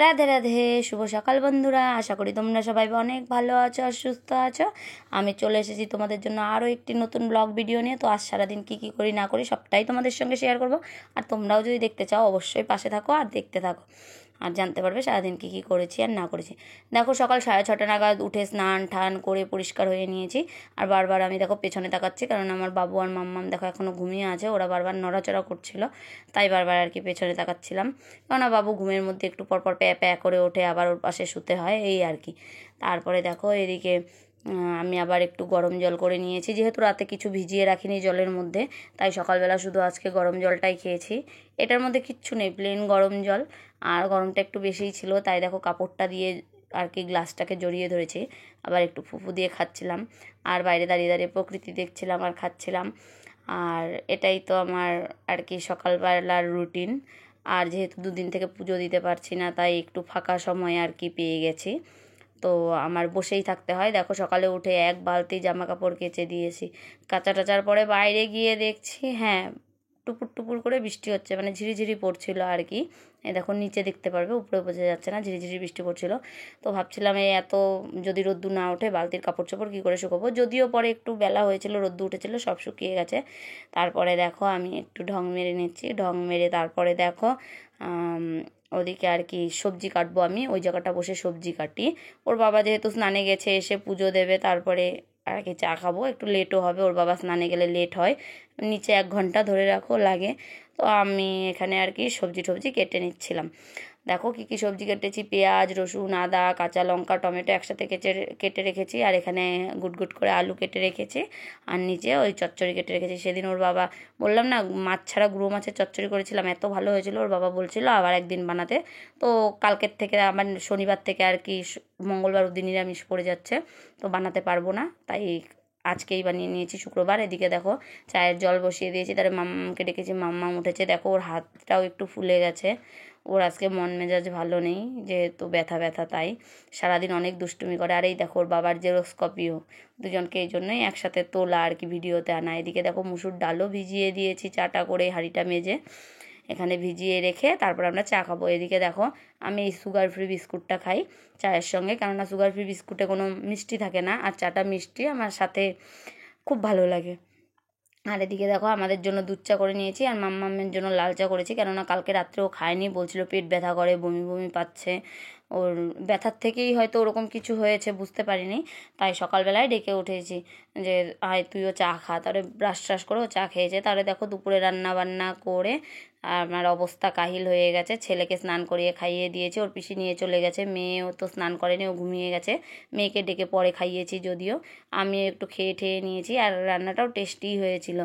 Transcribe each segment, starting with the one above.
রাধে রাধে, শুভ সকাল বন্ধুরা। আশা করি তোমরা সবাই অনেক ভালো আছো আর সুস্থ আছো। আমি চলে এসেছি তোমাদের জন্য আরও একটি নতুন ব্লগ ভিডিও নিয়ে। তো আজ সারাদিন কী কী করি না করি সবটাই তোমাদের সঙ্গে শেয়ার করব। আর তোমরাও যদি দেখতে চাও অবশ্যই পাশে থাকো আর দেখতে থাকো, আর জানতে পারবে সারাদিন কী কী করেছি আর না করেছি। দেখো, সকাল 6:30 নাগাদ উঠে স্নান টান করে পরিষ্কার হয়ে নিয়েছি। আর বারবার আমি দেখো পেছনে তাকাচ্ছি, কারণ আমার বাবু আর মাম্মাম দেখো এখনও ঘুমিয়ে আছে। ওরা বারবার নড়াচড়া করছিল, তাই বারবার আর কি পেছনে তাকাচ্ছিলাম। কেননা বাবু ঘুমের মধ্যে একটু পরপর প্যা প্যা করে ওঠে, আবার ওর পাশে শুতে হয়, এই আর কি। তারপরে দেখো এদিকে আমি আবার একটু গরম জল করে নিয়েছি, যেহেতু রাতে কিছু ভিজিয়ে রাখিনি জলের মধ্যে, তাই সকালবেলা শুধু আজকে গরম জলটাই খেয়েছি। এটার মধ্যে কিচ্ছু নেই, প্লেন গরম জল। আর গরমটা একটু বেশিই ছিল, তাই দেখো কাপড়টা দিয়ে আর কি গ্লাসটাকে জড়িয়ে ধরেছি। আবার একটু ফুফু দিয়ে খাচ্ছিলাম, আর বাইরে দাঁড়িয়ে দাঁড়িয়ে প্রকৃতি দেখছিলাম আর খাচ্ছিলাম। আর এটাই তো আমার আর কি সকালবেলার রুটিন। আর যেহেতু দুদিন থেকে পুজো দিতে পারছি না, তাই একটু ফাঁকা সময় আর কি পেয়ে গেছি। তো আমার বসেই থাকতে হয়। দেখো সকালে উঠে এক বালতি জামা কাপড় কেচে দিয়েছি। কাচা টাচার পরে বাইরে গিয়ে দেখছি, হ্যাঁ, টুপুর টুপুর করে বৃষ্টি হচ্ছে, মানে ঝিরিঝিরি পড়ছিল আর কি। এই দেখো নিচে দেখতে পারবে, উপরে বোঝা যাচ্ছে না, ঝিরিঝিরি বৃষ্টি পড়ছিল। তো ভাবছিলাম এই এত যদি রোদ্দুর না ওঠে বালতির কাপড় চোপড় কী করে শুকোবো। যদিও পরে একটু বেলা হয়েছিল, রোদ্দুর উঠেছিল, সব শুকিয়ে গেছে। তারপরে দেখো আমি একটু ঢং মেরে নিচ্ছি, ঢং মেরে তারপরে দেখো ওদিকে আর কি সবজি কাটবো। আমি ওই জায়গাটা বসে সবজি কাটি। ওর বাবা যেহেতু স্নানে গেছে, এসে পুজো দেবে, তারপরে আর কি চা খাবো, একটু লেটও হবে, ওর বাবা স্নানে গেলে লেট হয়, নিচে 1 ঘন্টা ধরে রাখো লাগে। তো আমি এখানে আর কি সবজি টবজি কেটে নিচ্ছিলাম। দেখো কী কী সবজি কেটেছি, পেঁয়াজ, রসুন, আদা, কাঁচা লঙ্কা, টমেটো একসাথে কেটে রেখেছি। আর এখানে গুট গুট করে আলু কেটে রেখেছি, আর নিচে ওই চচ্চড়ি কেটে রেখেছি। সেদিন ওর বাবা, বললাম না মাছ ছাড়া গুঁড়ো মাছের চচ্চড়ি করেছিলাম, এত ভালো হয়েছিল। ওর বাবা বলছিল আবার একদিন বানাতে। তো কালকের থেকে আমার শনিবার থেকে আর কি মঙ্গলবার দিন নিরামিষ পড়ে যাচ্ছে, তো বানাতে পারবো না, তাই আজকেই বানিয়ে নিয়েছি শুক্রবার। এদিকে দেখো চায়ের জল বসিয়ে দিয়েছি, তারপরে মাম্মামকে ডেকেছি, মাম্মাম উঠেছে। দেখো ওর হাতটাও একটু ফুলে গেছে, ওর আজকে মন মেজাজ ভালো নেই, যেহেতু ব্যথা ব্যথা, তাই সারাদিন অনেক দুষ্টুমি করে। আর এই দেখো ওর বাবার জেরক্স কপিও, দুজনকে এই জন্যই একসাথে তোলা আর কি, ভিডিওতে আনা। এদিকে দেখো মুসুর ডালও ভিজিয়ে দিয়েছি, চাটা করে হাঁড়িটা মেজে এখানে ভিজিয়ে রেখে তারপর আমরা চা খাবো। এদিকে দেখো আমি এই সুগার ফ্রি বিস্কুটটা খাই চায়ের সঙ্গে, কেননা সুগার ফ্রি বিস্কুটে কোনো মিষ্টি থাকে না, আর চাটা মিষ্টি, আমার সাথে খুব ভালো লাগে। আর এদিকে দেখো আমাদের জন্য দুধ চা করে নিয়েছি, আর মাম্মামের জন্য লাল চা করেছি, কেননা কালকে রাত্রেও খায়নি, বলছিল পেট ব্যথা করে, বমি বমি পাচ্ছে। ওর ব্যথার থেকেই হয়তো ওরকম কিছু হয়েছে, বুঝতে পারিনি। তাই সকালবেলায় ডেকে উঠেছি যে আয় তুইও চা খা। তারপরে ব্রাশ ট্রাশ করে ও চা খেয়েছে। তারপরে দেখো দুপুরে রান্না বান্না করে আমার অবস্থা কাহিল হয়ে গেছে। ছেলেকে স্নান করিয়ে খাইয়ে দিয়েছে, ওর পিসি নিয়ে চলে গেছে। মেয়েও তো স্নান করেনি, ও ঘুমিয়ে গেছে। মেয়েকে ডেকে পরে খাইয়েছি, যদিও আমি একটু খেয়ে ঠেয়ে নিয়েছি। আর রান্নাটাও টেস্টি হয়েছিল।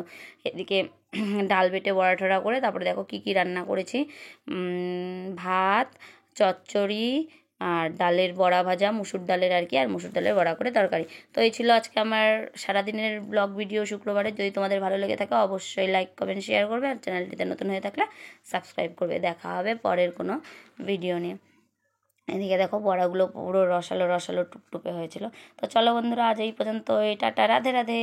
এদিকে ডাল বেটে বড়া টড়া করে তারপরে দেখো কী কী রান্না করেছি, ভাত, চচ্চড়ি, আর ডালের বড়া ভাজা, মুসুর ডালের আর কি, আর মুসুর ডালের বড়া করে তরকারি। তো এই ছিল আজকে আমার সারাদিনের ব্লগ ভিডিও শুক্রবারে। যদি তোমাদের ভালো লেগে থাকে অবশ্যই লাইক কমেন্ট শেয়ার করবে, আর চ্যানেলটিতে নতুন হয়ে থাকলে সাবস্ক্রাইব করবে। দেখা হবে পরের কোনো ভিডিও নিয়ে। এদিকে দেখো বড়াগুলো পুরো রসালো রসালো টুপটুপে হয়েছিল। তো চলো বন্ধুরা, আজ এই পর্যন্ত, টাটা, রাধে রাধে।